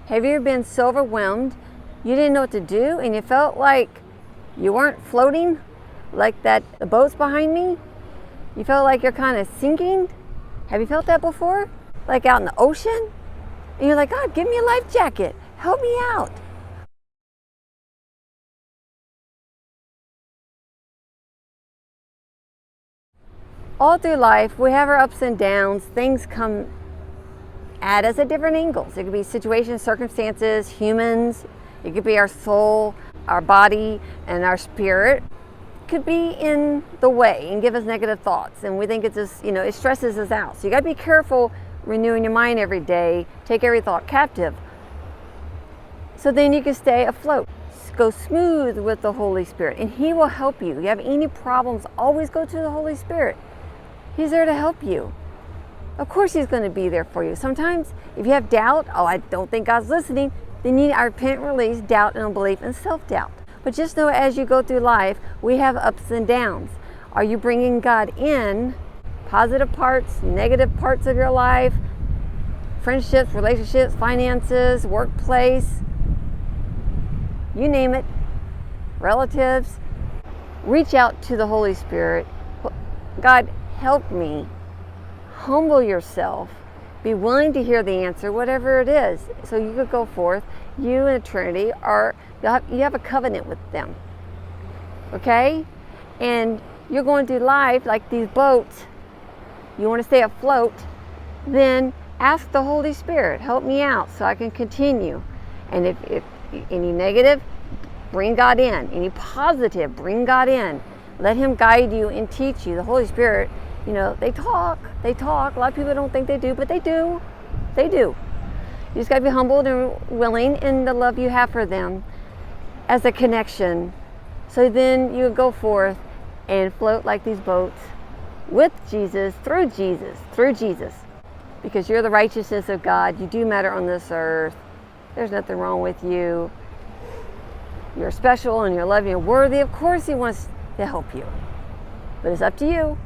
Have you ever been so overwhelmed you didn't know what to do and you felt like you weren't floating like the boat's behind me? You felt like you're kind of sinking? Have you felt that before? Like out in the ocean? And you're like, God, give me a life jacket. Help me out. All through life, we have our ups and downs. Things come at us at different angles. It could be situations, circumstances, humans. It could be our soul, our body, and our spirit. It could be in the way and give us negative thoughts. And we think it's just, it stresses us out. So you got to be careful renewing your mind every day. Take every thought captive. So then you can stay afloat. Go smooth with the Holy Spirit, and He will help you. If you have any problems, always go to the Holy Spirit. He's there to help you. Of course He's going to be there for you. Sometimes if you have doubt, I don't think God's listening, then you need to repent and release doubt and unbelief and self-doubt. But just know as you go through life, we have ups and downs. Are you bringing God in? Positive parts, negative parts of your life, friendships, relationships, finances, workplace, you name it, relatives. Reach out to the Holy Spirit. God, help me. Humble yourself. Be willing to hear the answer, whatever it is. So you could go forth. You and the Trinity you have a covenant with them. Okay? And you're going through life like these boats. You want to stay afloat, then ask the Holy Spirit, help me out so I can continue. And if any negative, bring God in. Any positive, bring God in. Let Him guide you and teach you. The Holy Spirit, they talk. A lot of people don't think they do, but they do. They do. You just got to be humbled and willing in the love you have for them as a connection. So then you go forth and float like these boats with Jesus, through Jesus. Because you're the righteousness of God. You do matter on this earth. There's nothing wrong with you. You're special and you're loved and you're worthy. Of course He wants to help you. But it's up to you.